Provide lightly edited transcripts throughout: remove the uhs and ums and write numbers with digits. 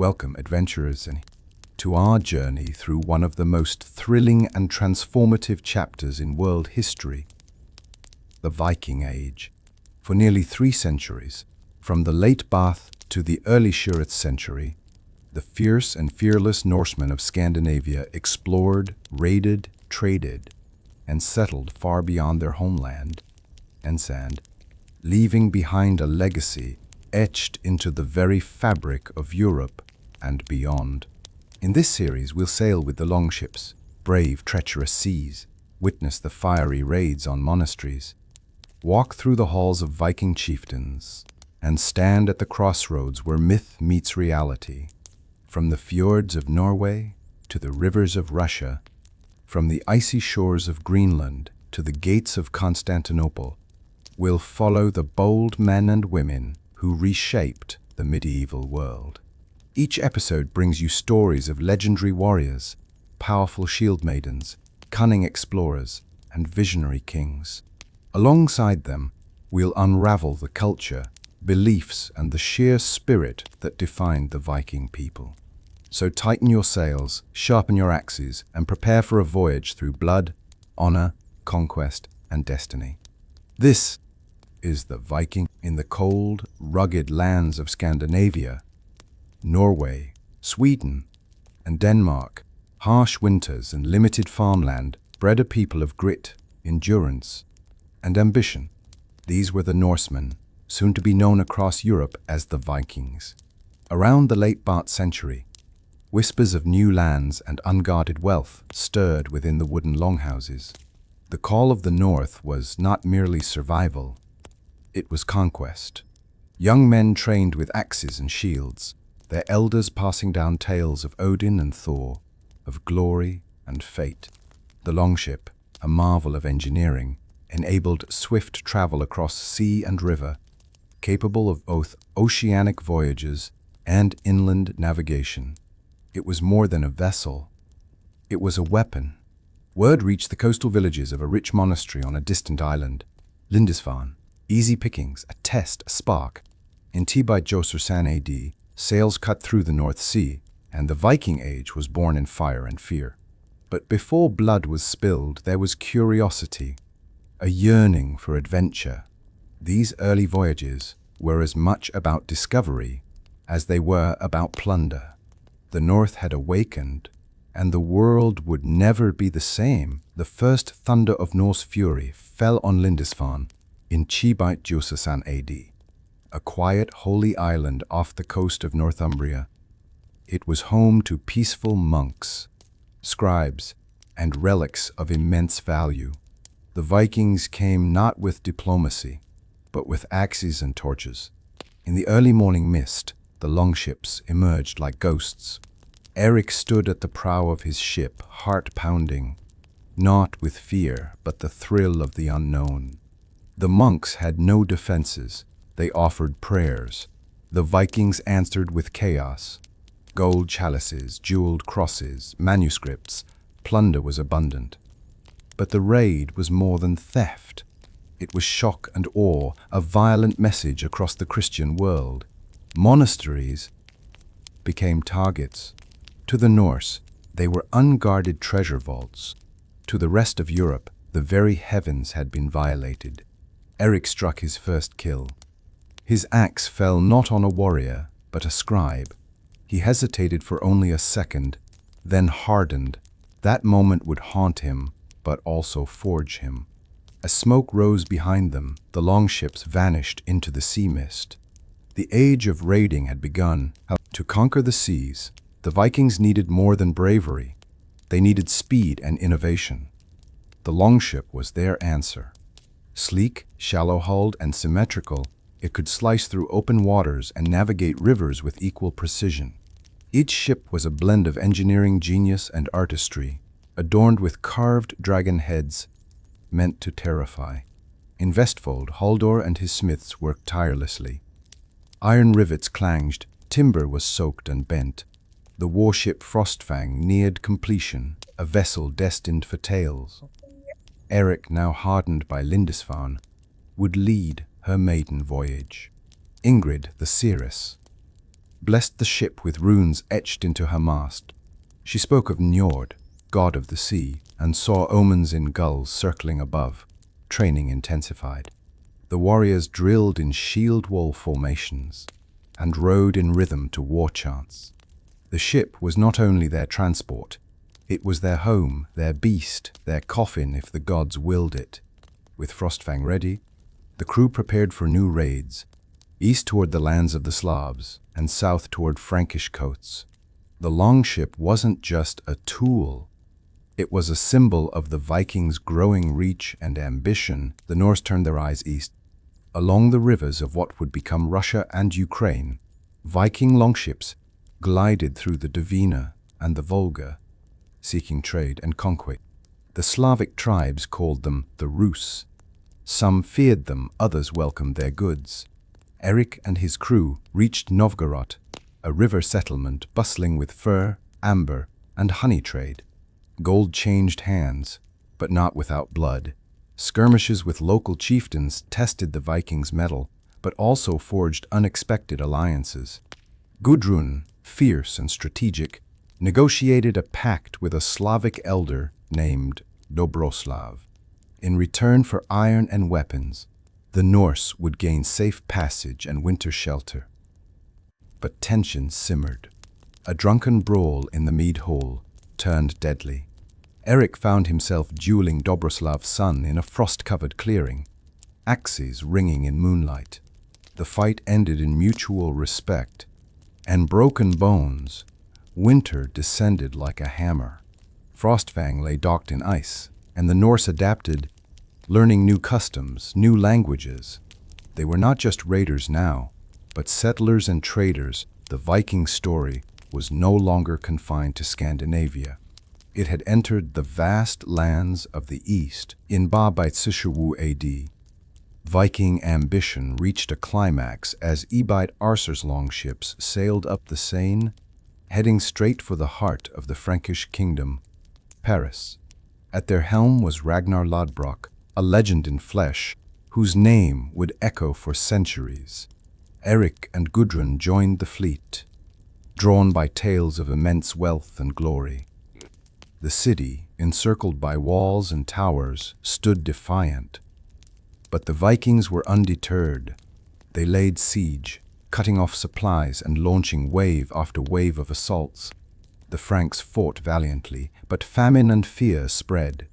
Welcome, adventurers, to our journey through one of the most thrilling and transformative chapters in world history, the Viking Age. For nearly 3 centuries, from the late Bath to the early Schuritz century, the fierce and fearless Norsemen of Scandinavia explored, raided, traded, and settled far beyond their homeland and sand, leaving behind a legacy etched into the very fabric of Europe and beyond. In this series, we'll sail with the Longships, brave treacherous seas, witness the fiery raids on monasteries, walk through the halls of Viking chieftains, and stand at the crossroads where myth meets reality. From the fjords of Norway to the rivers of Russia, from the icy shores of Greenland to the gates of Constantinople, we'll follow the bold men and women who reshaped the medieval world. Each episode brings you stories of legendary warriors, powerful shield maidens, cunning explorers, and visionary kings. Alongside them, we'll unravel the culture, beliefs, and the sheer spirit that defined the Viking people. So tighten your sails, sharpen your axes, and prepare for a voyage through blood, honor, conquest, and destiny. This is the Viking. In the cold, rugged lands of Scandinavia, Norway, Sweden, and Denmark, harsh winters and limited farmland bred a people of grit, endurance, and ambition. These were the Norsemen, soon to be known across Europe as the Vikings. Around the late Bart century, whispers of new lands and unguarded wealth stirred within the wooden longhouses. The call of the North was not merely survival, it was conquest. Young men trained with axes and shields, their elders passing down tales of Odin and Thor, of glory and fate. The longship, a marvel of engineering, enabled swift travel across sea and river, capable of both oceanic voyages and inland navigation. It was more than a vessel. It was a weapon. Word reached the coastal villages of a rich monastery on a distant island, Lindisfarne. Easy pickings, a test, a spark. In turbulent AD, sails cut through the North Sea, and the Viking Age was born in fire and fear. But before blood was spilled, there was curiosity, a yearning for adventure. These early voyages were as much about discovery as they were about plunder. The North had awakened, and the world would never be the same. The first thunder of Norse fury fell on Lindisfarne in turbulent AD, a quiet, holy island off the coast of Northumbria. It was home to peaceful monks, scribes, and relics of immense value. The Vikings came not with diplomacy, but with axes and torches. In the early morning mist, the longships emerged like ghosts. Eric stood at the prow of his ship, heart pounding, not with fear, but the thrill of the unknown. The monks had no defenses. They offered prayers. The Vikings answered with chaos. Gold chalices, jeweled crosses, manuscripts. Plunder was abundant. But the raid was more than theft. It was shock and awe, a violent message across the Christian world. Monasteries became targets. To the Norse, they were unguarded treasure vaults. To the rest of Europe, the very heavens had been violated. Eric struck his first kill. His axe fell not on a warrior, but a scribe. He hesitated for only a second, then hardened. That moment would haunt him, but also forge him. As smoke rose behind them, the longships vanished into the sea mist. The age of raiding had begun. To conquer the seas, the Vikings needed more than bravery. They needed speed and innovation. The longship was their answer. Sleek, shallow-hulled, and symmetrical, it could slice through open waters and navigate rivers with equal precision. Each ship was a blend of engineering genius and artistry, adorned with carved dragon heads meant to terrify. In Vestfold, Halldor and his smiths worked tirelessly. Iron rivets clanged, timber was soaked and bent. The warship Frostfang neared completion, a vessel destined for tales. Eric, now hardened by Lindisfarne, would lead her maiden voyage. Ingrid, the seeress, blessed the ship with runes etched into her mast. She spoke of Njord, god of the sea, and saw omens in gulls circling above. Training intensified. The warriors drilled in shield wall formations and rode in rhythm to war chants. The ship was not only their transport, it was their home, their beast, their coffin if the gods willed it. With Frostfang ready, the crew prepared for new raids, east toward the lands of the Slavs and south toward Frankish coasts. The longship wasn't just a tool. It was a symbol of the Vikings' growing reach and ambition. The Norse turned their eyes east. Along the rivers of what would become Russia and Ukraine, Viking longships glided through the Dvina and the Volga, seeking trade and conquest. The Slavic tribes called them the Rus. Some feared them, others welcomed their goods. Erik and his crew reached Novgorod, a river settlement bustling with fur, amber, and honey trade. Gold changed hands, but not without blood. Skirmishes with local chieftains tested the Vikings' mettle, but also forged unexpected alliances. Gudrun, fierce and strategic, negotiated a pact with a Slavic elder named Dobroslav. In return for iron and weapons, the Norse would gain safe passage and winter shelter. But tension simmered. A drunken brawl in the mead hall turned deadly. Erik found himself dueling Dobroslav's son in a frost-covered clearing, axes ringing in moonlight. The fight ended in mutual respect and broken bones. Winter descended like a hammer. Frostfang lay docked in ice, and the Norse adapted, learning new customs, new languages. They were not just raiders now, but settlers and traders. The Viking story was no longer confined to Scandinavia. It had entered the vast lands of the East. In Ba-Beit-Sisherwu AD, Viking ambition reached a climax as Ebite Arcer's longships sailed up the Seine, heading straight for the heart of the Frankish kingdom, Paris. At their helm was Ragnar Lodbrok, a legend in flesh, whose name would echo for centuries. Erik and Gudrun joined the fleet, drawn by tales of immense wealth and glory. The city, encircled by walls and towers, stood defiant. But the Vikings were undeterred. They laid siege, cutting off supplies and launching wave after wave of assaults. The Franks fought valiantly, but famine and fear spread.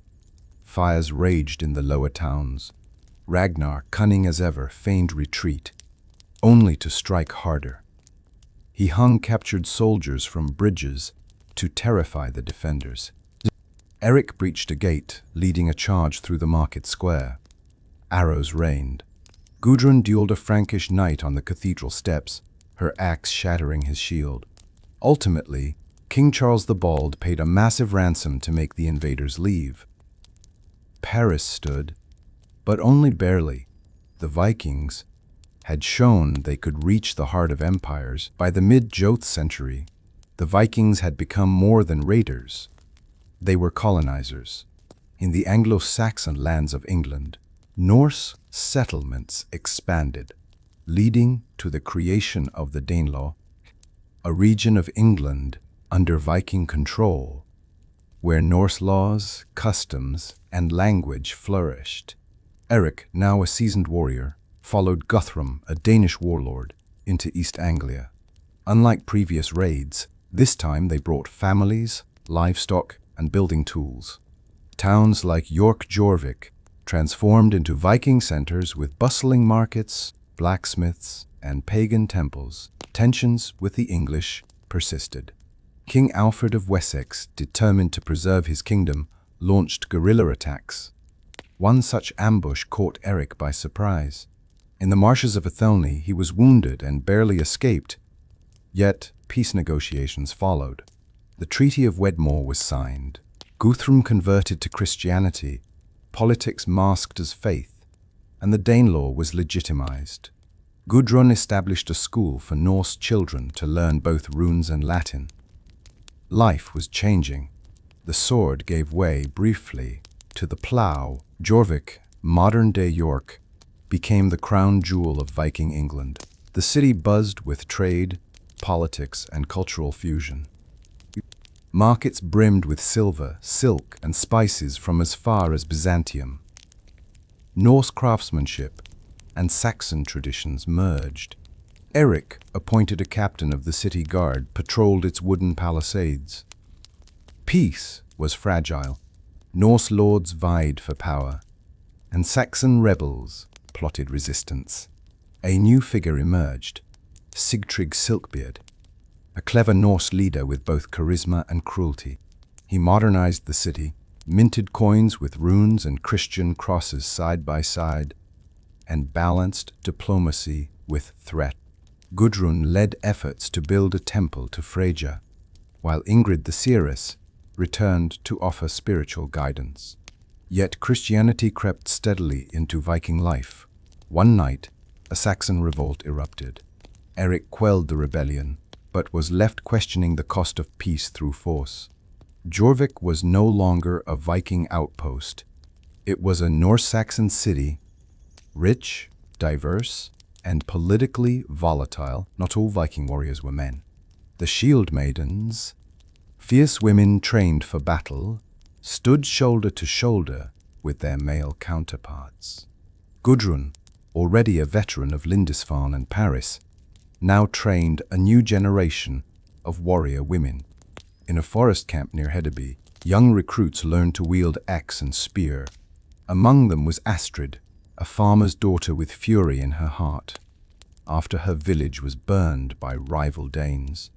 Fires raged in the lower towns. Ragnar, cunning as ever, feigned retreat, only to strike harder. He hung captured soldiers from bridges to terrify the defenders. Erik breached a gate, leading a charge through the market square. Arrows rained. Gudrun dueled a Frankish knight on the cathedral steps, her axe shattering his shield. Ultimately, King Charles the Bald paid a massive ransom to make the invaders leave. Paris stood, but only barely. The Vikings had shown they could reach the heart of empires. By the mid-Joth century, the Vikings had become more than raiders. They were colonizers. In the Anglo-Saxon lands of England, Norse settlements expanded, leading to the creation of the Danelaw, a region of England under Viking control, where Norse laws, customs, and language flourished. Erik, now a seasoned warrior, followed Guthrum, a Danish warlord, into East Anglia. Unlike previous raids, this time they brought families, livestock, and building tools. Towns like York Jorvik transformed into Viking centers with bustling markets, blacksmiths, and pagan temples. Tensions with the English persisted. King Alfred of Wessex, determined to preserve his kingdom, launched guerrilla attacks. One such ambush caught Erik by surprise. In the marshes of Athelney, he was wounded and barely escaped. Yet, peace negotiations followed. The Treaty of Wedmore was signed. Guthrum converted to Christianity, politics masked as faith, and the Danelaw was legitimized. Gudrun established a school for Norse children to learn both runes and Latin. Life was changing. The sword gave way briefly to the plough. Jorvik, modern-day York, became the crown jewel of Viking England. The city buzzed with trade, politics, and cultural fusion. Markets brimmed with silver, silk, and spices from as far as Byzantium. Norse craftsmanship and Saxon traditions merged. Eric, appointed a captain of the city guard, patrolled its wooden palisades. Peace was fragile. Norse lords vied for power, and Saxon rebels plotted resistance. A new figure emerged, Sigtrygg Silkbeard, a clever Norse leader with both charisma and cruelty. He modernized the city, minted coins with runes and Christian crosses side by side, and balanced diplomacy with threat. Gudrun led efforts to build a temple to Freyja, while Ingrid the seeress returned to offer spiritual guidance. Yet Christianity crept steadily into Viking life. One night, a Saxon revolt erupted. Eric quelled the rebellion, but was left questioning the cost of peace through force. Jorvik was no longer a Viking outpost. It was a Norse-Saxon city, rich, diverse, and politically volatile. Not all Viking warriors were men. The shield maidens, fierce women trained for battle, stood shoulder to shoulder with their male counterparts. Gudrun, already a veteran of Lindisfarne and Paris, now trained a new generation of warrior women. In a forest camp near Hedeby, young recruits learned to wield axe and spear. Among them was Astrid, a farmer's daughter with fury in her heart, after her village was burned by rival Danes.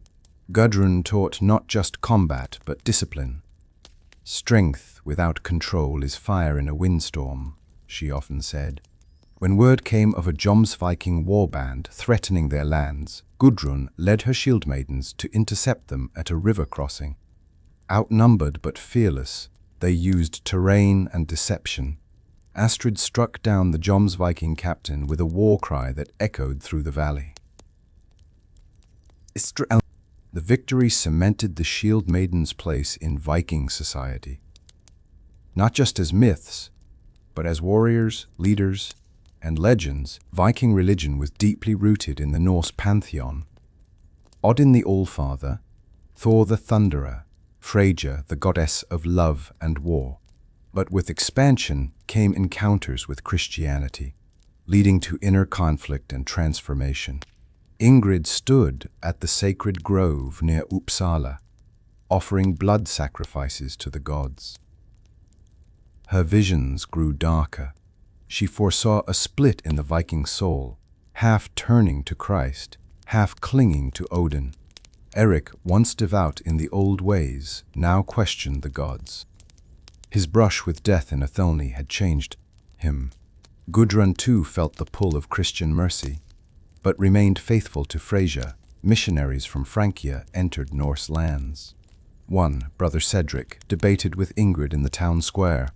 Gudrun taught not just combat, but discipline. Strength without control is fire in a windstorm, she often said. When word came of a Jomsviking warband threatening their lands, Gudrun led her shield maidens to intercept them at a river crossing. Outnumbered but fearless, they used terrain and deception. Astrid struck down the Jomsviking captain with a war cry that echoed through the valley. The victory cemented the shield maidens' place in Viking society, not just as myths, but as warriors, leaders, and legends. Viking religion was deeply rooted in the Norse pantheon. Odin the Allfather, Thor the Thunderer, Freyja the goddess of love and war. But with expansion came encounters with Christianity, leading to inner conflict and transformation. Ingrid stood at the sacred grove near Uppsala, offering blood sacrifices to the gods. Her visions grew darker. She foresaw a split in the Viking soul, half turning to Christ, half clinging to Odin. Eric, once devout in the old ways, now questioned the gods. His brush with death in Athelney had changed him. Gudrun too felt the pull of Christian mercy, but remained faithful to Freyja. Missionaries from Francia entered Norse lands. One, Brother Cedric, debated with Ingrid in the town square.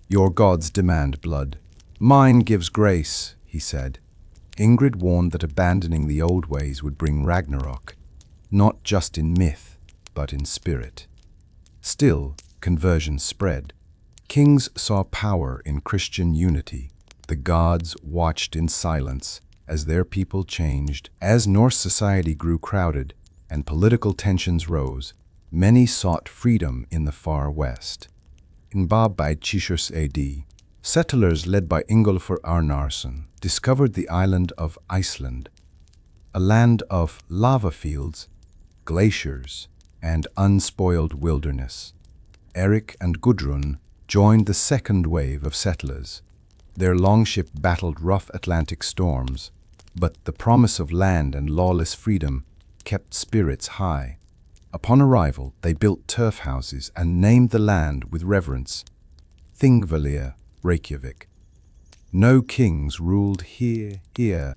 "Your gods demand blood. Mine gives grace," he said. Ingrid warned that abandoning the old ways would bring Ragnarok, not just in myth, but in spirit. Still, conversion spread. Kings saw power in Christian unity. The gods watched in silence as their people changed. As Norse society grew crowded and political tensions rose, many sought freedom in the far west. In by Chishus AD, settlers led by Ingolfur Arnarsson discovered the island of Iceland, a land of lava fields, glaciers, and unspoiled wilderness. Eric and Gudrun joined the second wave of settlers. Their longship battled rough Atlantic storms, but the promise of land and lawless freedom kept spirits high. Upon arrival, they built turf houses and named the land with reverence, Thingvellir, Reykjavik. No kings ruled here.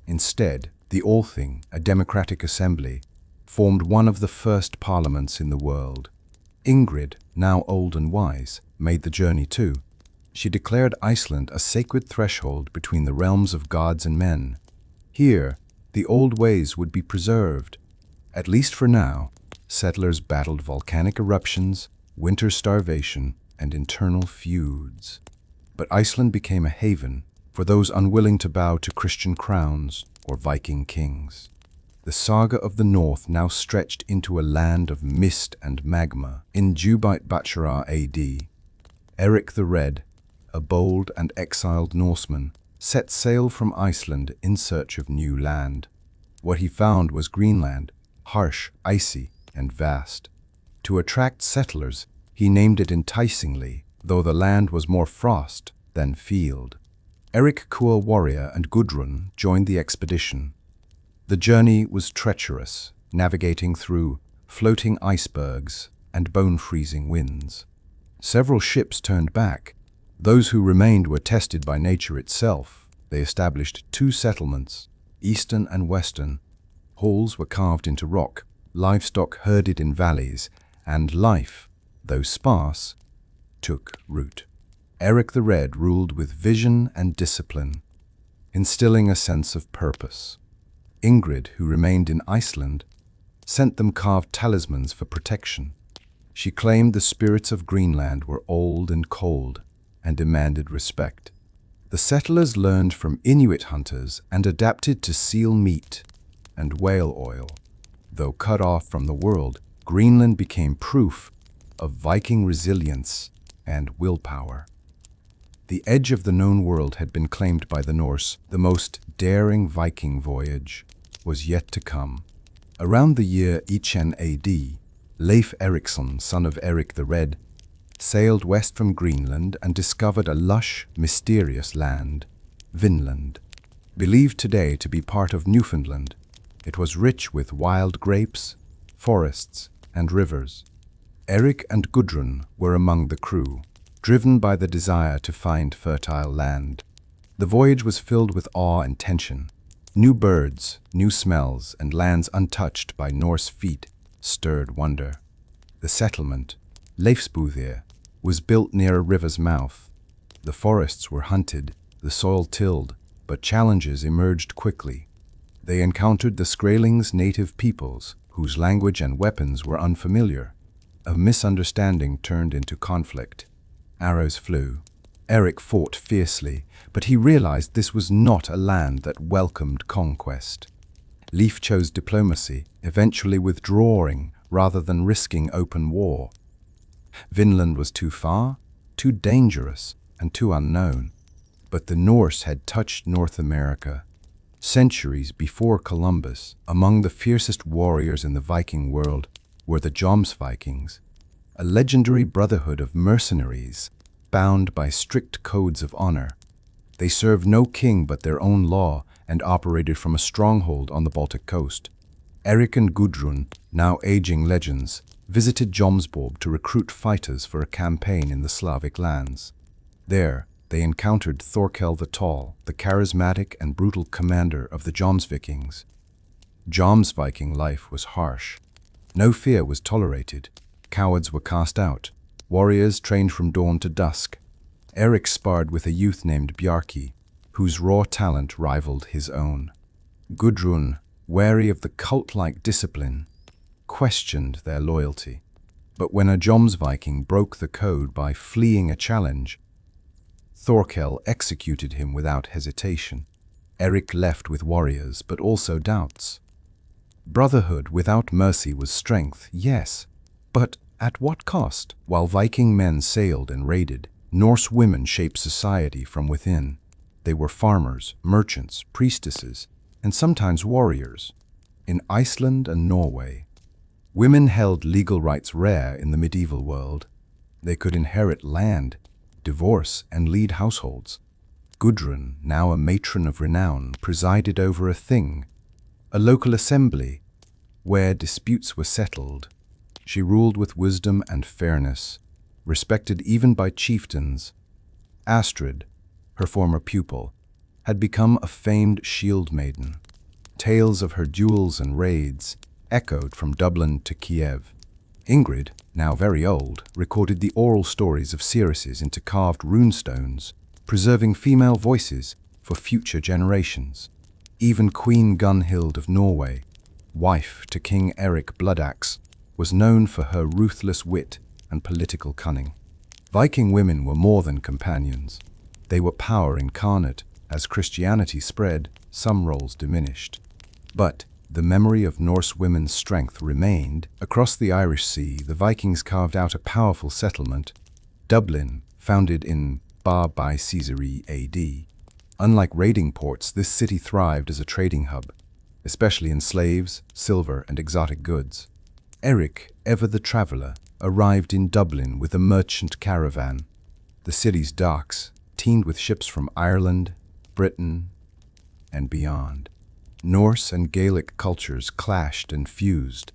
Instead, the Althing, a democratic assembly, formed one of the first parliaments in the world. Ingrid, now old and wise, made the journey too. She declared Iceland a sacred threshold between the realms of gods and men. Here, the old ways would be preserved. At least for now, settlers battled volcanic eruptions, winter starvation, and internal feuds. But Iceland became a haven for those unwilling to bow to Christian crowns or Viking kings. The saga of the North now stretched into a land of mist and magma. In Jubite Bachelor AD, Eric the Red, a bold and exiled Norseman, set sail from Iceland in search of new land. What he found was Greenland, harsh, icy, and vast. To attract settlers, he named it enticingly, though the land was more frost than field. Eric Cool Warrior and Gudrun joined the expedition. The journey was treacherous, navigating through floating icebergs and bone-freezing winds. Several ships turned back. Those who remained were tested by nature itself. They established 2 settlements, eastern and western. Halls were carved into rock, livestock herded in valleys, and life, though sparse, took root. Eric the Red ruled with vision and discipline, instilling a sense of purpose. Ingrid, who remained in Iceland, sent them carved talismans for protection. She claimed the spirits of Greenland were old and cold and demanded respect. The settlers learned from Inuit hunters and adapted to seal meat and whale oil. Though cut off from the world, Greenland became proof of Viking resilience and willpower. The edge of the known world had been claimed by the Norse. The most daring Viking voyage was yet to come. Around the year Echen AD, Leif Erikson, son of Eric the Red, sailed west from Greenland and discovered a lush, mysterious land, Vinland. Believed today to be part of Newfoundland, it was rich with wild grapes, forests, and rivers. Eric and Gudrun were among the crew, driven by the desire to find fertile land. The voyage was filled with awe and tension. New birds, new smells, and lands untouched by Norse feet stirred wonder. The settlement, Leifsbúðir, was built near a river's mouth. The forests were hunted, the soil tilled, but challenges emerged quickly. They encountered the Skræling's native peoples, whose language and weapons were unfamiliar. A misunderstanding turned into conflict. Arrows flew. Eric fought fiercely, but he realized this was not a land that welcomed conquest. Leif chose diplomacy, eventually withdrawing rather than risking open war. Vinland was too far, too dangerous, and too unknown. But the Norse had touched North America. Centuries before Columbus, among the fiercest warriors in the Viking world were the Jomsvikings, a legendary brotherhood of mercenaries bound by strict codes of honor. They served no king but their own law and operated from a stronghold on the Baltic coast. Eric and Gudrun, now aging legends, visited Jomsborg to recruit fighters for a campaign in the Slavic lands. There, they encountered Thorkel the Tall, the charismatic and brutal commander of the Jomsvikings. Jomsviking life was harsh. No fear was tolerated. Cowards were cast out. Warriors trained from dawn to dusk. Eric sparred with a youth named Bjarki, whose raw talent rivaled his own. Gudrun, wary of the cult-like discipline, questioned their loyalty. But when a Jomsviking broke the code by fleeing a challenge, Thorkel executed him without hesitation. Eric left with warriors, but also doubts. Brotherhood without mercy was strength, yes, but at what cost? While Viking men sailed and raided, Norse women shaped society from within. They were farmers, merchants, priestesses, and sometimes warriors. In Iceland and Norway, women held legal rights rare in the medieval world. They could inherit land, divorce, and lead households. Gudrun, now a matron of renown, presided over a thing, a local assembly, where disputes were settled. She ruled with wisdom and fairness, respected even by chieftains. Astrid, her former pupil, had become a famed shield maiden. Tales of her duels and raids echoed from Dublin to Kiev. Ingrid, now very old, recorded the oral stories of seeresses into carved runestones, preserving female voices for future generations. Even Queen Gunhild of Norway, wife to King Eric Bloodaxe, was known for her ruthless wit and political cunning. Viking women were more than companions. They were power incarnate. As Christianity spread, some roles diminished. But the memory of Norse women's strength remained. Across the Irish Sea, the Vikings carved out a powerful settlement, Dublin, founded in by Caesarea AD. Unlike raiding ports, this city thrived as a trading hub, especially in slaves, silver, and exotic goods. Eric, ever the traveller, arrived in Dublin with a merchant caravan. The city's docks teemed with ships from Ireland, Britain, and beyond. Norse and Gaelic cultures clashed and fused,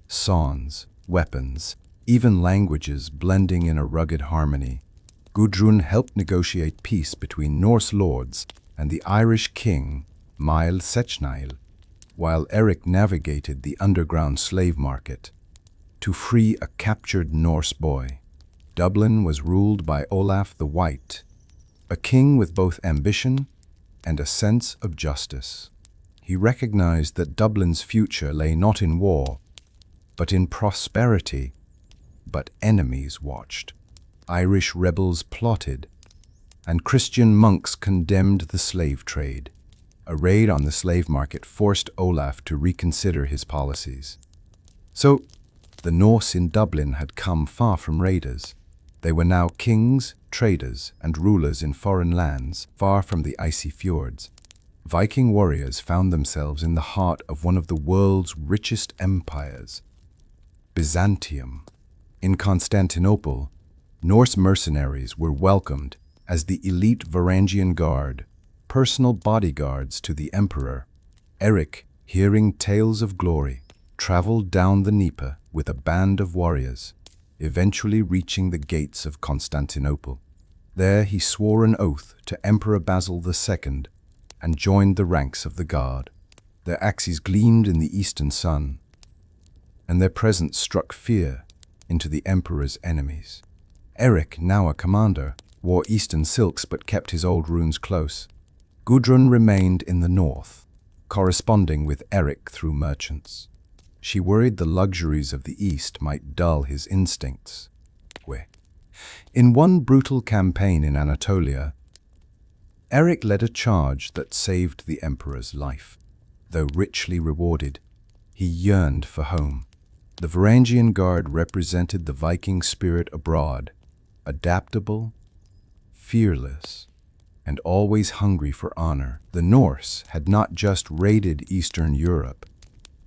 songs, weapons, even languages blending in a rugged harmony. Gudrun helped negotiate peace between Norse lords and the Irish king, Mael Sechnaill, while Eric navigated the underground slave market to free a captured Norse boy. Dublin was ruled by Olaf the White, a king with both ambition and a sense of justice. He recognized that Dublin's future lay not in war, but in prosperity. But enemies watched. Irish rebels plotted, and Christian monks condemned the slave trade. A raid on the slave market forced Olaf to reconsider his policies. So, the Norse in Dublin had come far from raiders. They were now kings, traders, and rulers in foreign lands, far from the icy fjords. Viking warriors found themselves in the heart of one of the world's richest empires, Byzantium. In Constantinople, Norse mercenaries were welcomed as the elite Varangian Guard, personal bodyguards to the emperor. Eric, hearing tales of glory, traveled down the Dnieper with a band of warriors, eventually reaching the gates of Constantinople. There he swore an oath to Emperor Basil II and joined the ranks of the Guard. Their axes gleamed in the eastern sun, and their presence struck fear into the emperor's enemies. Eric, now a commander, wore eastern silks but kept his old runes close. Gudrun remained in the north, corresponding with Eric through merchants. She worried the luxuries of the east might dull his instincts. In one brutal campaign in Anatolia, Eric led a charge that saved the emperor's life. Though richly rewarded, he yearned for home. The Varangian Guard represented the Viking spirit abroad, adaptable, fearless, and always hungry for honor. The Norse had not just raided Eastern Europe,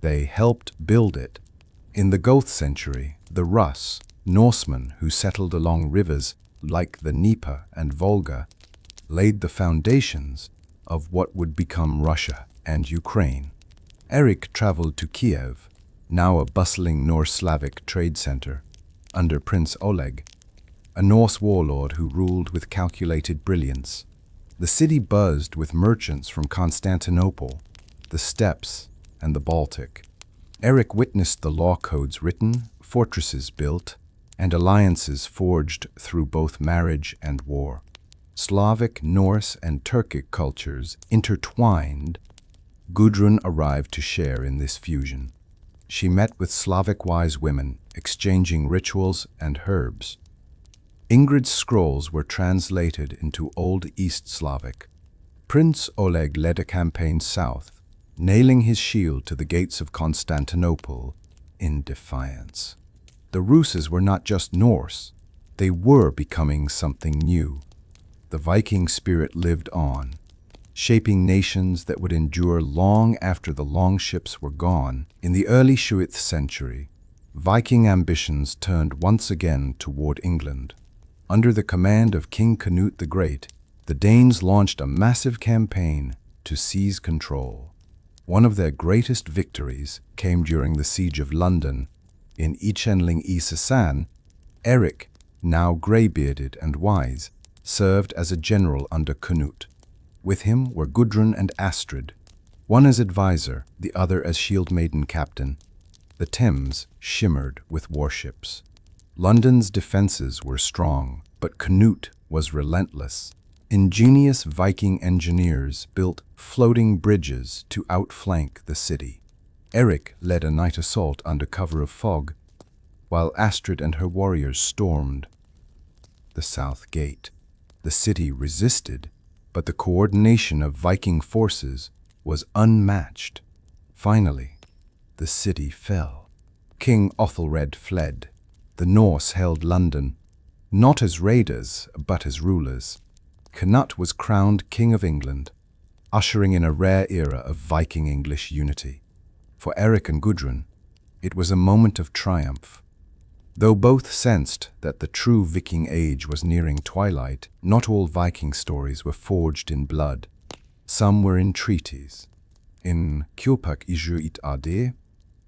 they helped build it. In the Goth century, the Rus, Norsemen who settled along rivers like the Dnieper and Volga, laid the foundations of what would become Russia and Ukraine. Eric traveled to Kiev, now a bustling Norse-Slavic trade center, under Prince Oleg, a Norse warlord who ruled with calculated brilliance. The city buzzed with merchants from Constantinople, the steppes, and the Baltic. Eric witnessed the law codes written, fortresses built, and alliances forged through both marriage and war. Slavic, Norse, and Turkic cultures intertwined. Gudrun arrived to share in this fusion. She met with Slavic wise women, exchanging rituals and herbs. Ingrid's scrolls were translated into Old East Slavic. Prince Oleg led a campaign south, nailing his shield to the gates of Constantinople in defiance. The Ruses were not just Norse, they were becoming something new. The Viking spirit lived on, shaping nations that would endure long after the Longships were gone. In the early 7th century, Viking ambitions turned once again toward England. Under the command of King Canute the Great, the Danes launched a massive campaign to seize control. One of their greatest victories came during the siege of London. In Ichenling I Sasan, Eric, now grey-bearded and wise, served as a general under Canute. With him were Gudrun and Astrid, one as advisor, the other as shield maiden captain. The Thames shimmered with warships. London's defenses were strong, but Canute was relentless. Ingenious Viking engineers built floating bridges to outflank the city. Eric led a night assault under cover of fog, while Astrid and her warriors stormed the south gate. The city resisted, but the coordination of Viking forces was unmatched. Finally, the city fell. King Othelred fled. The Norse held London, not as raiders, but as rulers. Canute was crowned King of England, ushering in a rare era of Viking English unity. For Eric and Gudrun, it was a moment of triumph. Though both sensed that the true Viking age was nearing twilight, not all Viking stories were forged in blood. Some were in treaties. In Kjøpakk i Jøit AD,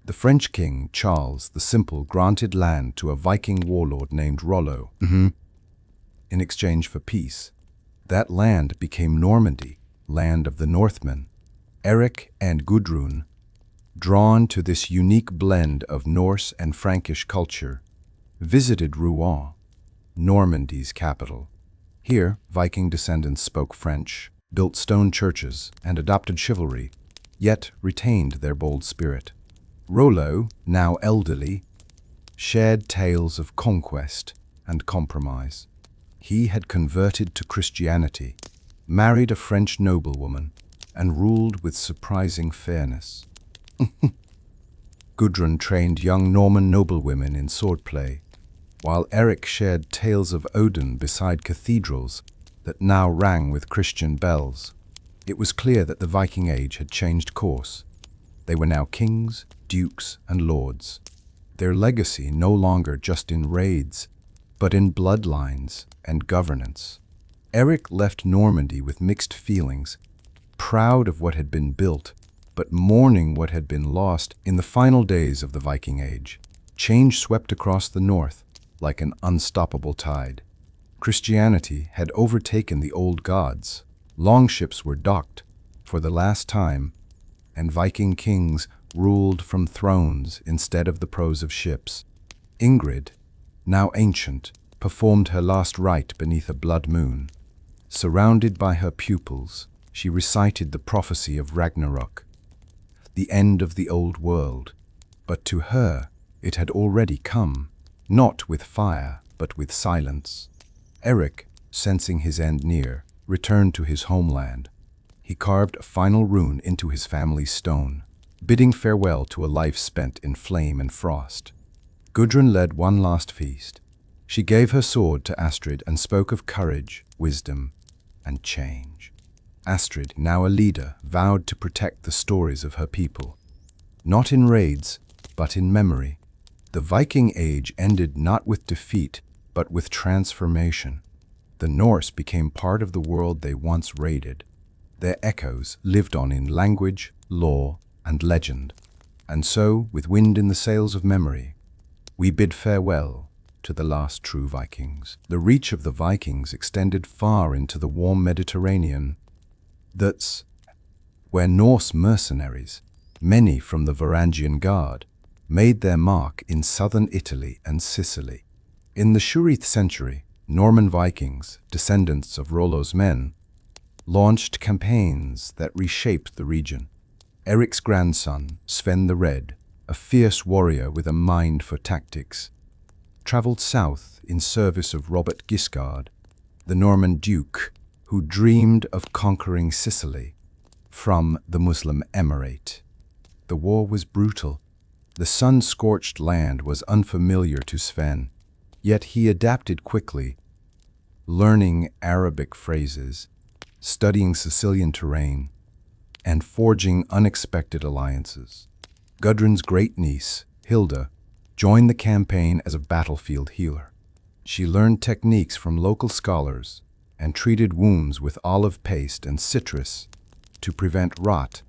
the French king Charles the Simple granted land to a Viking warlord named Rollo in exchange for peace. That land became Normandy, land of the Northmen. Eric and Gudrun, drawn to this unique blend of Norse and Frankish culture, visited Rouen, Normandy's capital. Here, Viking descendants spoke French, built stone churches, and adopted chivalry, yet retained their bold spirit. Rollo, now elderly, shared tales of conquest and compromise. He had converted to Christianity, married a French noblewoman, and ruled with surprising fairness. Gudrun trained young Norman noblewomen in swordplay, while Eric shared tales of Odin beside cathedrals that now rang with Christian bells. It was clear that the Viking Age had changed course. They were now kings, dukes, and lords. Their legacy no longer just in raids, but in bloodlines and governance. Eric left Normandy with mixed feelings, proud of what had been built, but mourning what had been lost. In the final days of the Viking Age, change swept across the north like an unstoppable tide. Christianity had overtaken the old gods. Longships were docked for the last time, and Viking kings ruled from thrones instead of the prows of ships. Ingrid, now ancient, performed her last rite beneath a blood moon. Surrounded by her pupils, she recited the prophecy of Ragnarok, the end of the old world. But to her, it had already come, not with fire, but with silence. Eric, sensing his end near, returned to his homeland. He carved a final rune into his family's stone, bidding farewell to a life spent in flame and frost. Gudrun led one last feast. She gave her sword to Astrid and spoke of courage, wisdom, and change. Astrid, now a leader, vowed to protect the stories of her people. Not in raids, but in memory. The Viking Age ended not with defeat, but with transformation. The Norse became part of the world they once raided. Their echoes lived on in language, law, and legend. And so, with wind in the sails of memory, we bid farewell to the last true Vikings. The reach of the Vikings extended far into the warm Mediterranean. That's where Norse mercenaries, many from the Varangian Guard, made their mark in southern Italy and Sicily. In the 7th century, Norman Vikings, descendants of Rollo's men, launched campaigns that reshaped the region. Eric's grandson, Sven the Red, a fierce warrior with a mind for tactics, traveled south in service of Robert Guiscard, the Norman duke who dreamed of conquering Sicily from the Muslim emirate. The war was brutal. The sun-scorched land was unfamiliar to Sven, yet he adapted quickly, learning Arabic phrases, studying Sicilian terrain, and forging unexpected alliances. Gudrun's great-niece, Hilda, joined the campaign as a battlefield healer. She learned techniques from local scholars and treated wounds with olive paste and citrus to prevent rot.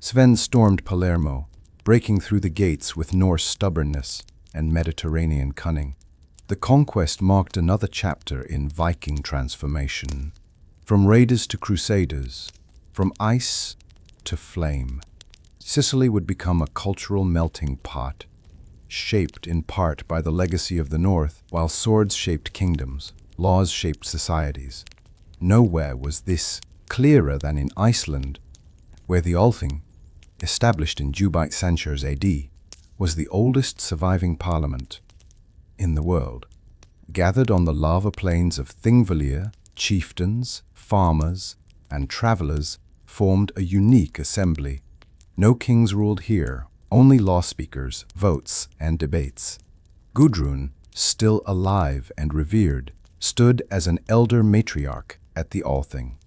Sven stormed Palermo, breaking through the gates with Norse stubbornness and Mediterranean cunning. The conquest marked another chapter in Viking transformation. From raiders to crusaders, from ice to flame, Sicily would become a cultural melting pot, shaped in part by the legacy of the North, while swords shaped kingdoms, laws shaped societies. Nowhere was this clearer than in Iceland, where the Althing, established in Jubite centuries AD, was the oldest surviving parliament in the world. Gathered on the lava plains of Thingvellir, chieftains, farmers, and travelers formed a unique assembly. No kings ruled here, only law speakers, votes, and debates. Gudrun, still alive and revered, stood as an elder matriarch at the Althing.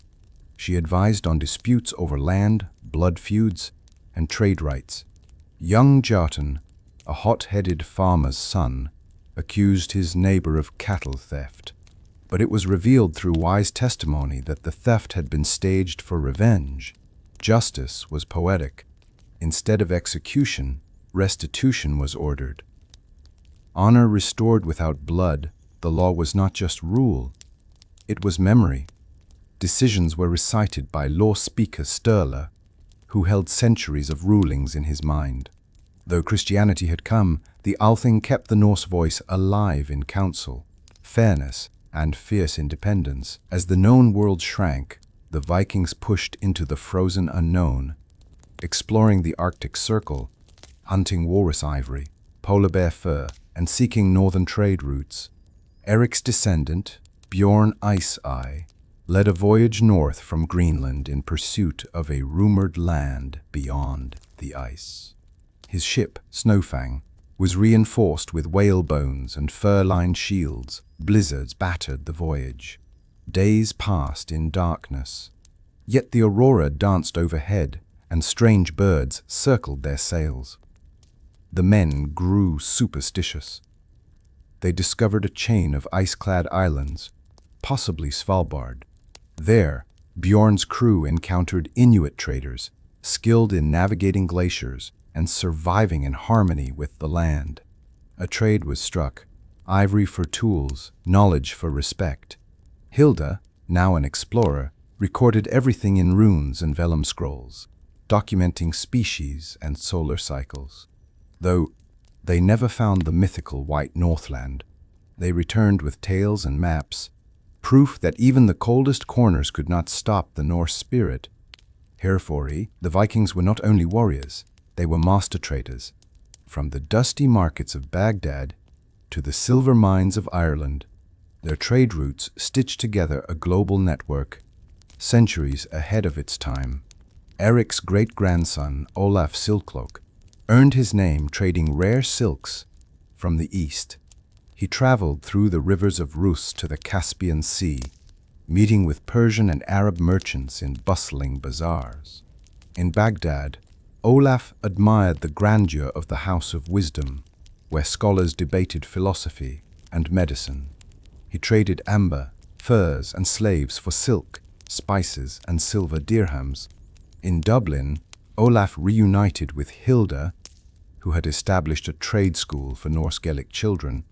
She advised on disputes over land, blood feuds, and trade rights. Young Jotun, a hot-headed farmer's son, accused his neighbor of cattle theft, but it was revealed through wise testimony that the theft had been staged for revenge. Justice was poetic. Instead of execution, restitution was ordered. Honor restored without blood, the law was not just rule, it was memory. Decisions were recited by law speaker Sturla, who held centuries of rulings in his mind. Though Christianity had come, the Althing kept the Norse voice alive in council, fairness, and fierce independence. As the known world shrank, the Vikings pushed into the frozen unknown, exploring the Arctic Circle, hunting walrus ivory, polar bear fur, and seeking northern trade routes. Eric's descendant, Bjorn Ice Eye, led a voyage north from Greenland in pursuit of a rumored land beyond the ice. His ship, Snowfang, was reinforced with whale bones and fur-lined shields. Blizzards battered the voyage. Days passed in darkness. Yet the aurora danced overhead, and strange birds circled their sails. The men grew superstitious. They discovered a chain of ice-clad islands, possibly Svalbard. There, Bjorn's crew encountered Inuit traders, skilled in navigating glaciers and surviving in harmony with the land. A trade was struck, ivory for tools, knowledge for respect. Hilda, now an explorer, recorded everything in runes and vellum scrolls, documenting species and solar cycles. Though they never found the mythical White Northland, they returned with tales and maps, proof that even the coldest corners could not stop the Norse spirit. Herefore, the Vikings were not only warriors, they were master traders. From the dusty markets of Baghdad to the silver mines of Ireland, their trade routes stitched together a global network, centuries ahead of its time. Eric's great-grandson, Olaf Silkcloak, earned his name trading rare silks from the east. He traveled through the rivers of Rus to the Caspian Sea, meeting with Persian and Arab merchants in bustling bazaars. In Baghdad, Olaf admired the grandeur of the House of Wisdom, where scholars debated philosophy and medicine. He traded amber, furs, and slaves for silk, spices, and silver dirhams. In Dublin, Olaf reunited with Hilda, who had established a trade school for Norse Gaelic children,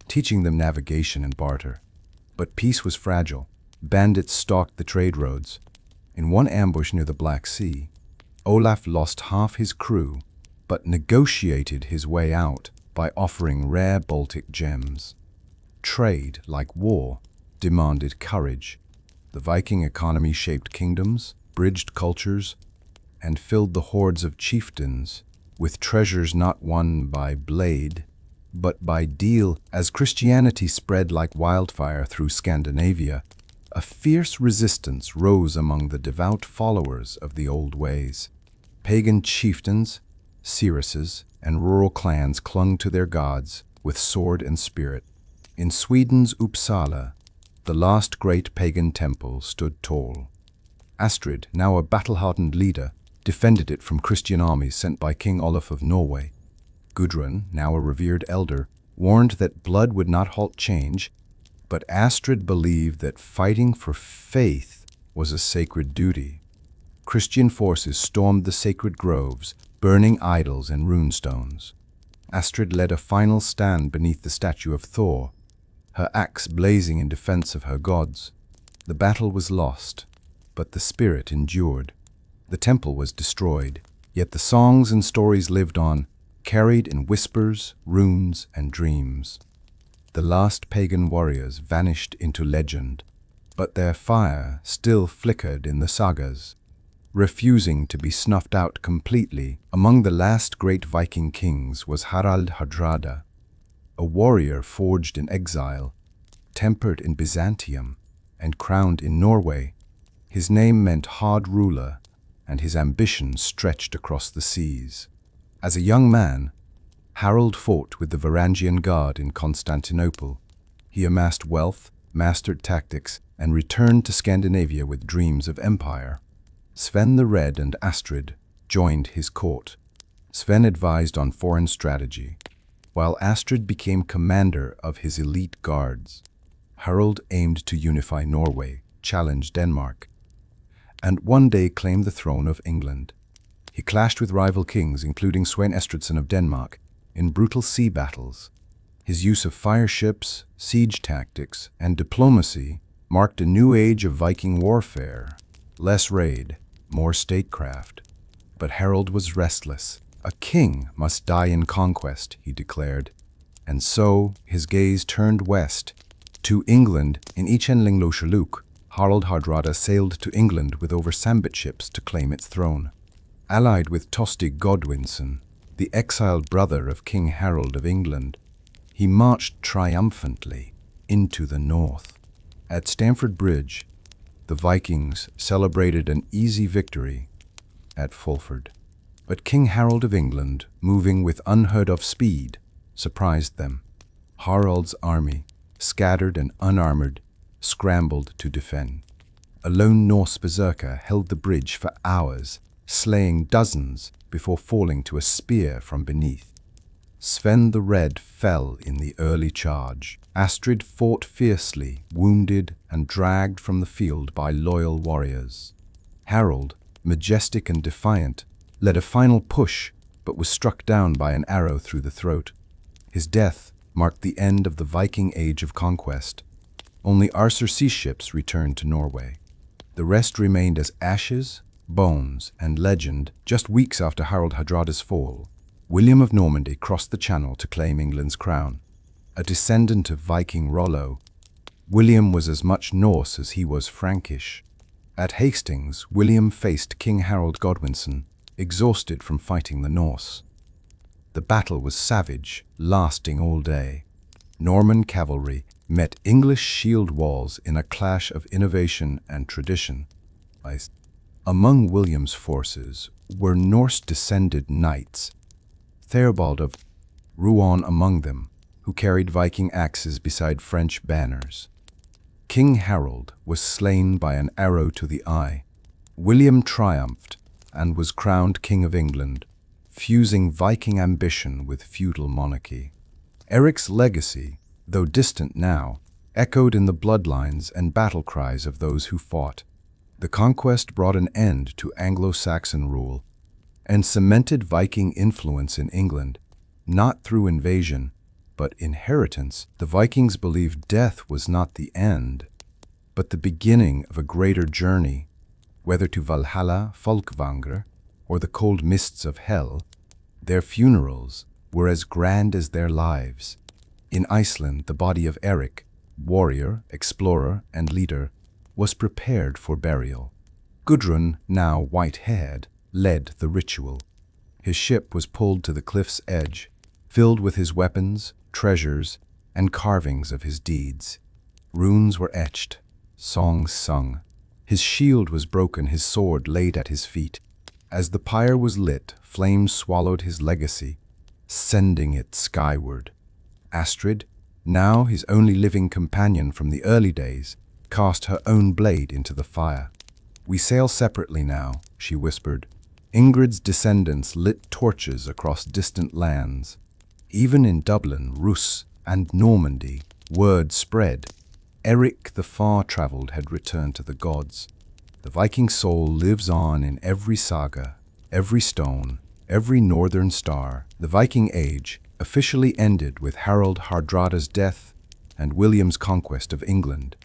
teaching them navigation and barter. But peace was fragile. Bandits stalked the trade roads. In one ambush near the Black Sea, Olaf lost half his crew, but negotiated his way out by offering rare Baltic gems. Trade, like war, demanded courage. The Viking economy shaped kingdoms, bridged cultures, and filled the hordes of chieftains with treasures not won by blade, but by deal. As Christianity spread like wildfire through Scandinavia, a fierce resistance rose among the devout followers of the old ways. Pagan chieftains, seeresses, and rural clans clung to their gods with sword and spirit. In Sweden's Uppsala, the last great pagan temple stood tall. Astrid, now a battle-hardened leader, defended it from Christian armies sent by King Olaf of Norway. Gudrun, now a revered elder, warned that blood would not halt change, but Astrid believed that fighting for faith was a sacred duty. Christian forces stormed the sacred groves, burning idols and runestones. Astrid led a final stand beneath the statue of Thor, her axe blazing in defense of her gods. The battle was lost, but the spirit endured. The temple was destroyed, yet the songs and stories lived on, carried in whispers, runes, and dreams. The last pagan warriors vanished into legend, but their fire still flickered in the sagas, refusing to be snuffed out completely. Among the last great Viking kings was Harald Hardrada, a warrior forged in exile, tempered in Byzantium, and crowned in Norway. His name meant hard ruler, and his ambition stretched across the seas. As a young man, Harold fought with the Varangian Guard in Constantinople. He amassed wealth, mastered tactics, and returned to Scandinavia with dreams of empire. Sven the Red and Astrid joined his court. Sven advised on foreign strategy, while Astrid became commander of his elite guards. Harold aimed to unify Norway, challenge Denmark, and one day claim the throne of England. He clashed with rival kings, including Svein Estridsson of Denmark, in brutal sea battles. His use of fire ships, siege tactics, and diplomacy marked a new age of Viking warfare. Less raid, more statecraft. But Harold was restless. A king must die in conquest, he declared. And so his gaze turned west, to England. In Ichenlinglo-Shaluk, Harald Hardrada sailed to England with over Sambit ships to claim its throne. Allied with Tostig Godwinson, the exiled brother of King Harold of England, he marched triumphantly into the north. At Stamford Bridge, the Vikings celebrated an easy victory at Fulford. But King Harold of England, moving with unheard-of speed, surprised them. Harald's army, scattered and unarmored, scrambled to defend. A lone Norse berserker held the bridge for hours, slaying dozens before falling to a spear from beneath. Sven the Red fell in the early charge. Astrid fought fiercely, wounded and dragged from the field by loyal warriors. Harold, majestic and defiant, led a final push but was struck down by an arrow through the throat. His death marked the end of the Viking age of conquest. Only Arthur sea ships returned to Norway. The rest remained as ashes, bones, and legend. Just weeks after Harald Hardrada's fall, William of Normandy crossed the Channel to claim England's crown. A descendant of Viking Rollo, William was as much Norse as he was Frankish. At Hastings, William faced King Harold Godwinson, exhausted from fighting the Norse. The battle was savage, lasting all day. Norman cavalry met English shield walls in a clash of innovation and tradition. Among William's forces were Norse-descended knights, Theobald of Rouen among them, who carried Viking axes beside French banners. King Harold was slain by an arrow to the eye. William triumphed and was crowned King of England, fusing Viking ambition with feudal monarchy. Eric's legacy, though distant now, echoed in the bloodlines and battle cries of those who fought. The conquest brought an end to Anglo-Saxon rule and cemented Viking influence in England, not through invasion, but inheritance. The Vikings believed death was not the end, but the beginning of a greater journey. Whether to Valhalla, Folkvangr, or the cold mists of hell, their funerals were as grand as their lives. In Iceland, the body of Eric, warrior, explorer, and leader, was prepared for burial. Gudrun, now white-haired, led the ritual. His ship was pulled to the cliff's edge, filled with his weapons, treasures, and carvings of his deeds. Runes were etched, songs sung. His shield was broken, his sword laid at his feet. As the pyre was lit, flames swallowed his legacy, sending it skyward. Astrid, now his only living companion from the early days, cast her own blade into the fire. "We sail separately now," she whispered. Ingrid's descendants lit torches across distant lands. Even in Dublin, Rus, and Normandy, word spread. Eric the far-travelled had returned to the gods. The Viking soul lives on in every saga, every stone, every northern star. The Viking Age officially ended with Harald Hardrada's death and William's conquest of England.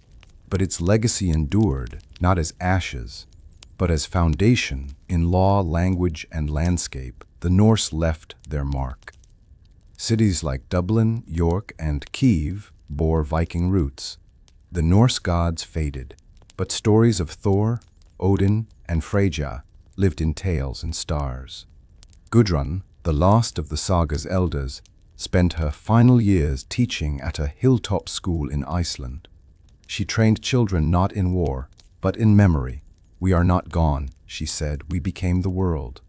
But its legacy endured, not as ashes, but as foundation. In law, language, and landscape, the Norse left their mark. Cities like Dublin, York, and Kiev bore Viking roots. The Norse gods faded, but stories of Thor, Odin, and Freyja lived in tales and stars. Gudrun, the last of the saga's elders, spent her final years teaching at a hilltop school in Iceland. She trained children not in war, but in memory. "We are not gone," she said, we became the world.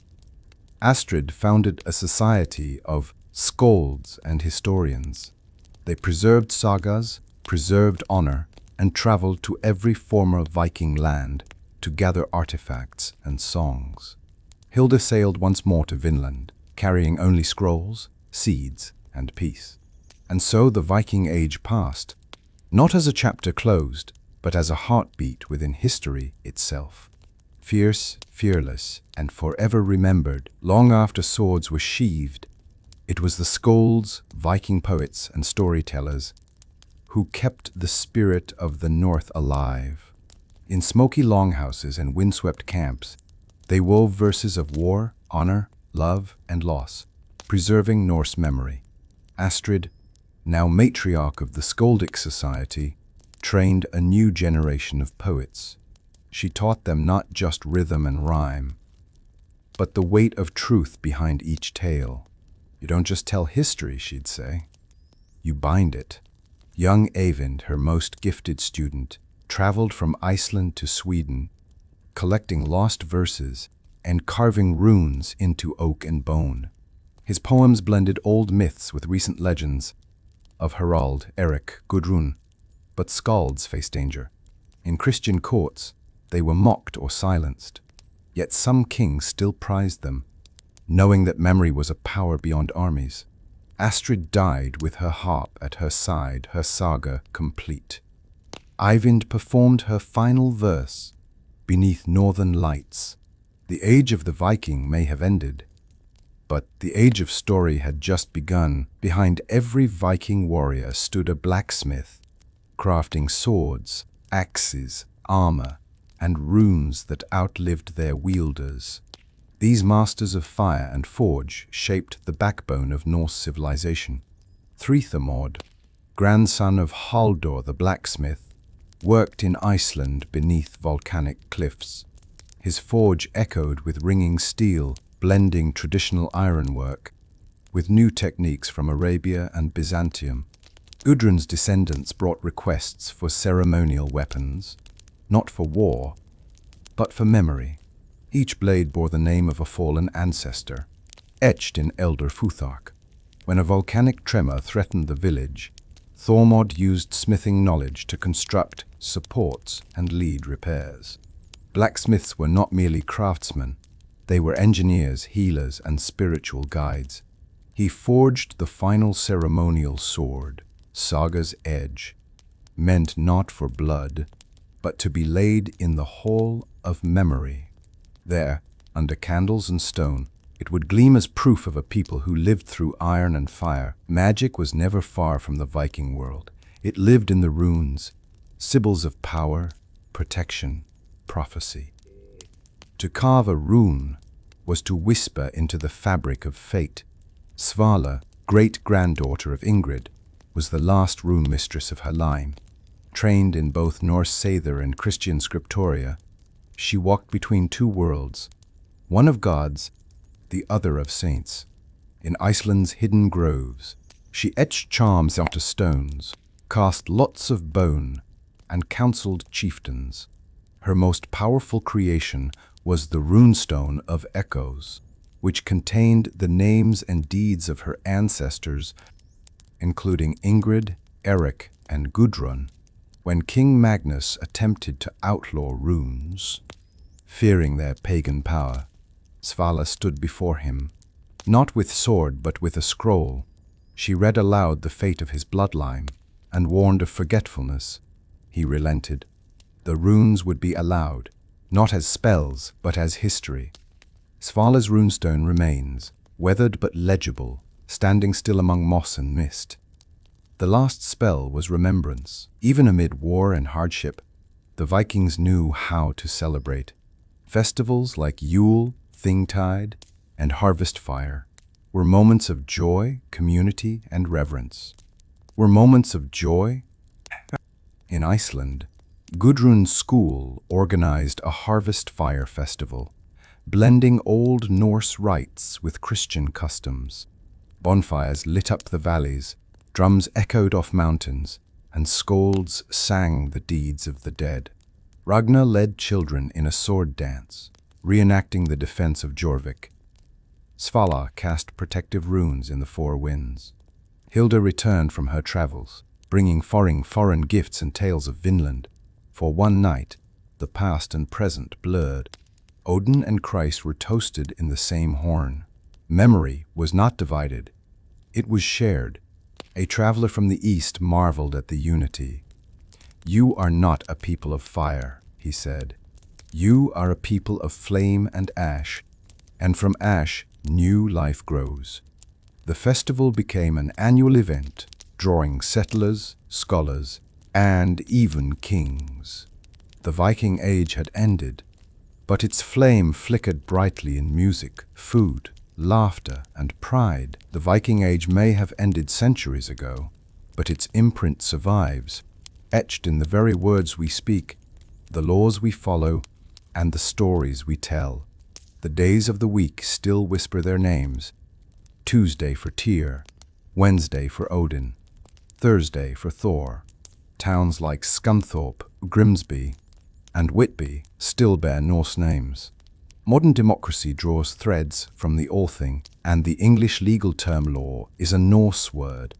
Astrid founded a society of skalds and historians. They preserved sagas, preserved honor, and traveled to every former Viking land to gather artifacts and songs. Hilda sailed once more to Vinland, carrying only scrolls, seeds, and peace. And so the Viking Age passed, not as a chapter closed, but as a heartbeat within history itself. Fierce, fearless, and forever remembered, long after swords were sheathed, it was the skalds, Viking poets, and storytellers who kept the spirit of the North alive. In smoky longhouses and windswept camps, they wove verses of war, honor, love, and loss, preserving Norse memory. Astrid, now matriarch of the Skaldic Society, trained a new generation of poets. She taught them not just rhythm and rhyme, but the weight of truth behind each tale. You don't just tell history, she'd say. You bind it. Young Eyvind, her most gifted student, traveled from Iceland to Sweden, collecting lost verses and carving runes into oak and bone. His poems blended old myths with recent legends of Harald, Eric, Gudrun. But skalds faced danger. In Christian courts, they were mocked or silenced. Yet some kings still prized them, knowing that memory was a power beyond armies. Astrid died with her harp at her side, her saga complete. Eyvind performed her final verse, beneath northern lights. The age of the Viking may have ended, but the age of story had just begun. Behind every Viking warrior stood a blacksmith, crafting swords, axes, armor, and runes that outlived their wielders. These masters of fire and forge shaped the backbone of Norse civilization. Thrythamord, grandson of Halldor the blacksmith, worked in Iceland beneath volcanic cliffs. His forge echoed with ringing steel, blending traditional ironwork with new techniques from Arabia and Byzantium. Gudrun's descendants brought requests for ceremonial weapons, not for war, but for memory. Each blade bore the name of a fallen ancestor, etched in elder Futhark. When a volcanic tremor threatened the village, Thormod used smithing knowledge to construct supports and lead repairs. Blacksmiths were not merely craftsmen, they were engineers, healers, and spiritual guides. He forged the final ceremonial sword, Saga's edge, meant not for blood, but to be laid in the hall of memory. There, under candles and stone, it would gleam as proof of a people who lived through iron and fire. Magic was never far from the Viking world. It lived in the runes, symbols of power, protection, prophecy. To carve a rune was to whisper into the fabric of fate. Svala, great-granddaughter of Ingrid, was the last rune mistress of her line. Trained in both Norse Sather and Christian scriptoria, she walked between two worlds, one of gods, the other of saints. In Iceland's hidden groves, she etched charms onto stones, cast lots of bone, and counseled chieftains. Her most powerful creation was the runestone of echoes, which contained the names and deeds of her ancestors, including Ingrid, Eric, and Gudrun. When King Magnus attempted to outlaw runes, fearing their pagan power, Svala stood before him, not with sword but with a scroll. She read aloud the fate of his bloodline and warned of forgetfulness. He relented. The runes would be allowed, not as spells, but as history. Svala's runestone remains, weathered but legible, standing still among moss and mist. The last spell was remembrance. Even amid war and hardship, the Vikings knew how to celebrate. Festivals like Yule, Thingtide, and Harvest Fire were moments of joy, community, and reverence. In Iceland, Gudrun's school organized a Harvest Fire festival, blending old Norse rites with Christian customs. Bonfires lit up the valleys, drums echoed off mountains, and skalds sang the deeds of the dead. Ragnar led children in a sword dance, reenacting the defense of Jorvik. Svala cast protective runes in the four winds. Hilda returned from her travels, bringing foreign gifts and tales of Vinland. For one night, the past and present blurred. Odin and Christ were toasted in the same horn. Memory was not divided. It was shared. A traveler from the east marveled at the unity. "You are not a people of fire," he said. "You are a people of flame and ash, and from ash new life grows." The festival became an annual event, drawing settlers, scholars, and even kings. The Viking Age had ended, but its flame flickered brightly in music, food, laughter, and pride. The Viking Age may have ended centuries ago, but its imprint survives, etched in the very words we speak, the laws we follow, and the stories we tell. The days of the week still whisper their names: Tuesday for Tyr, Wednesday for Odin, Thursday for Thor. Towns like Scunthorpe, Grimsby, and Whitby still bear Norse names. Modern democracy draws threads from the Althing, and the English legal term law is a Norse word.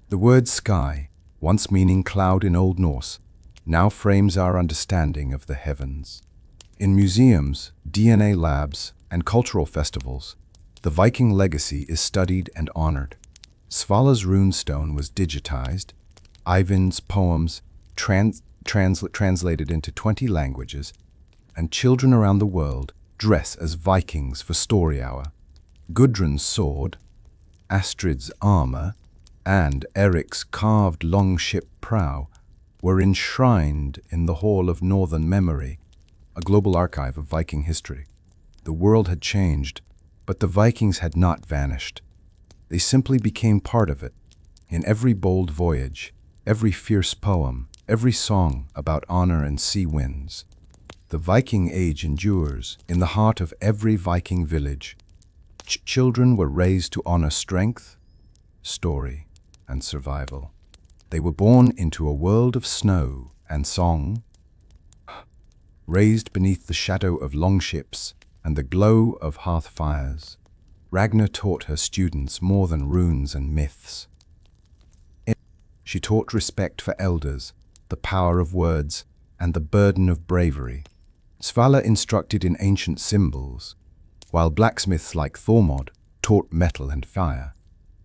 The word sky, once meaning cloud in Old Norse, now frames our understanding of the heavens. In museums, DNA labs, and cultural festivals, the Viking legacy is studied and honored. Svala's runestone was digitized, Eyvind's poems translated into 20 languages, and children around the world dress as Vikings for story hour. Gudrun's sword, Astrid's armor, and Eric's carved longship prow were enshrined in the Hall of Northern Memory, a global archive of Viking history. The world had changed, but the Vikings had not vanished. They simply became part of it. In every bold voyage, every fierce poem, every song about honor and sea winds, the Viking Age endures in the heart of every Viking village. Children were raised to honor strength, story, and survival. They were born into a world of snow and song, raised beneath the shadow of longships and the glow of hearth fires. Ragnar taught her students more than runes and myths. She taught respect for elders, the power of words, and the burden of bravery. Svala instructed in ancient symbols, while blacksmiths like Thormod taught metal and fire.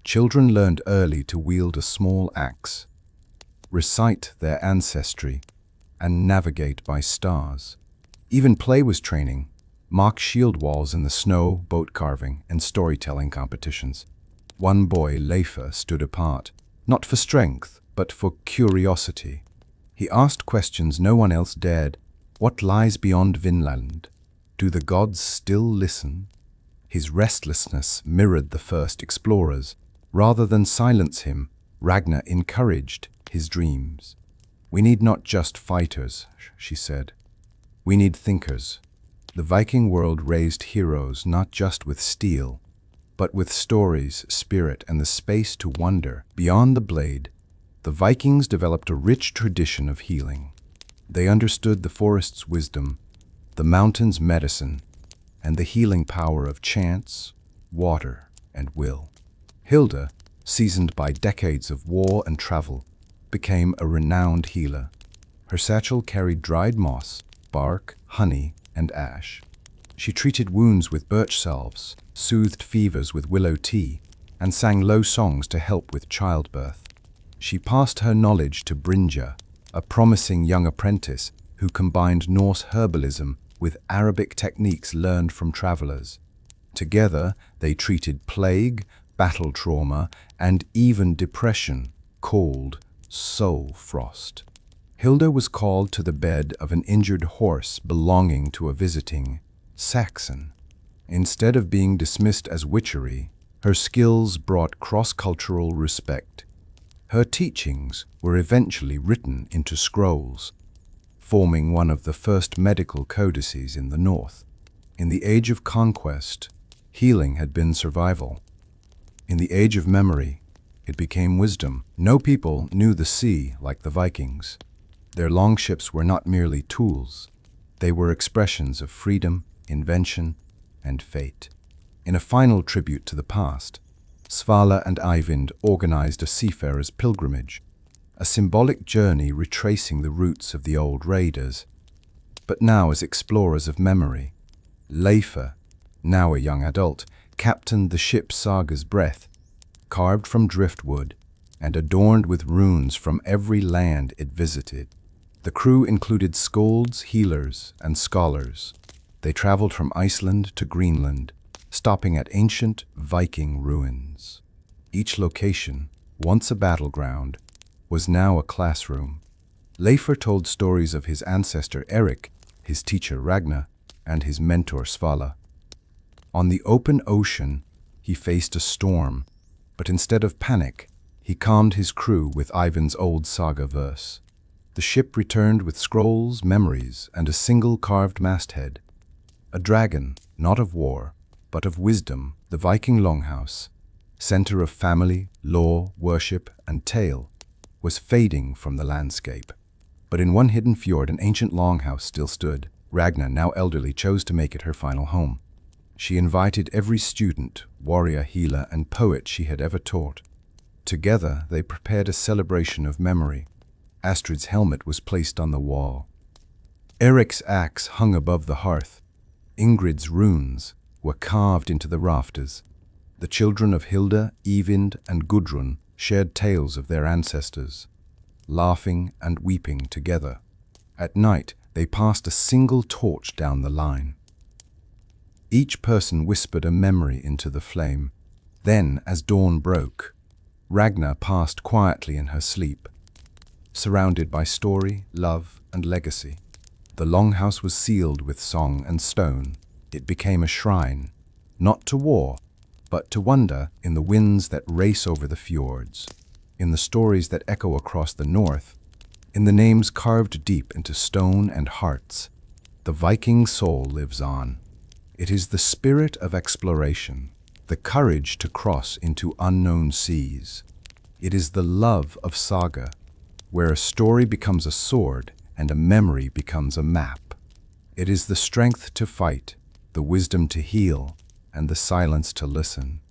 Children learned early to wield a small axe, recite their ancestry, and navigate by stars. Even play was training: mark shield walls in the snow, boat carving, and storytelling competitions. One boy, Leif, stood apart, not for strength, but for curiosity. He asked questions no one else dared. What lies beyond Vinland? Do the gods still listen? His restlessness mirrored the first explorers. Rather than silence him, Ragnar encouraged his dreams. "We need not just fighters," she said. "We need thinkers." The Viking world raised heroes not just with steel, but with stories, spirit, and the space to wonder. Beyond the blade, the Vikings developed a rich tradition of healing. They understood the forest's wisdom, the mountain's medicine, and the healing power of chance, water, and will. Hilda, seasoned by decades of war and travel, became a renowned healer. Her satchel carried dried moss, bark, honey, and ash. She treated wounds with birch salves, soothed fevers with willow tea, and sang low songs to help with childbirth. She passed her knowledge to Brynja, a promising young apprentice who combined Norse herbalism with Arabic techniques learned from travelers. Together, they treated plague, battle trauma, and even depression, called soul frost. Hilda was called to the bed of an injured horse belonging to a visiting Saxon. Instead of being dismissed as witchery, her skills brought cross-cultural respect. Her teachings were eventually written into scrolls, forming one of the first medical codices in the North. In the age of conquest, healing had been survival. In the age of memory, it became wisdom. No people knew the sea like the Vikings. Their longships were not merely tools. They were expressions of freedom, invention, and fate. In a final tribute to the past, Svala and Eyvind organized a seafarer's pilgrimage, a symbolic journey retracing the roots of the old raiders. But now as explorers of memory, Leif, now a young adult, captained the ship Saga's Breath, carved from driftwood and adorned with runes from every land it visited. The crew included skalds, healers, and scholars. They traveled from Iceland to Greenland, stopping at ancient Viking ruins. Each location, once a battleground, was now a classroom. Leif told stories of his ancestor Erik, his teacher Ragnar, and his mentor Svala. On the open ocean, he faced a storm, but instead of panic, he calmed his crew with Eyvind's old saga verse. The ship returned with scrolls, memories, and a single carved masthead. A dragon, not of war, but of wisdom, the Viking longhouse, center of family, law, worship, and tale, was fading from the landscape. But in one hidden fjord, an ancient longhouse still stood. Ragnar, now elderly, chose to make it her final home. She invited every student, warrior, healer, and poet she had ever taught. Together, they prepared a celebration of memory. Astrid's helmet was placed on the wall. Erik's axe hung above the hearth. Ingrid's runes were carved into the rafters. The children of Hilda, Eyvind, and Gudrun shared tales of their ancestors, laughing and weeping together. At night, they passed a single torch down the line. Each person whispered a memory into the flame. Then, as dawn broke, Ragnar passed quietly in her sleep, surrounded by story, love, and legacy. The longhouse was sealed with song and stone. It became a shrine, not to war, but to wonder in the winds that race over the fjords, in the stories that echo across the north, in the names carved deep into stone and hearts. The Viking soul lives on. It is the spirit of exploration, the courage to cross into unknown seas. It is the love of saga, where a story becomes a sword and a memory becomes a map. It is the strength to fight, the wisdom to heal, and the silence to listen.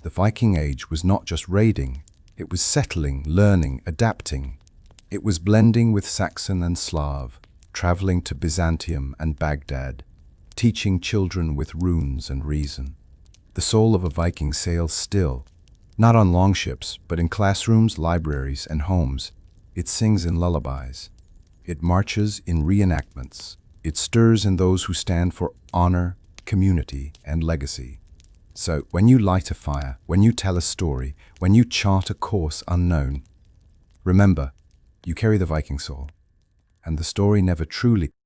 The Viking Age was not just raiding, it was settling, learning, adapting. It was blending with Saxon and Slav, traveling to Byzantium and Baghdad, teaching children with runes and reason. The soul of a Viking sails still, not on longships, but in classrooms, libraries, and homes. It sings in lullabies. It marches in reenactments. It stirs in those who stand for honor, community, and legacy. So, when you light a fire, when you tell a story, when you chart a course unknown, remember, you carry the Viking soul, and the story never truly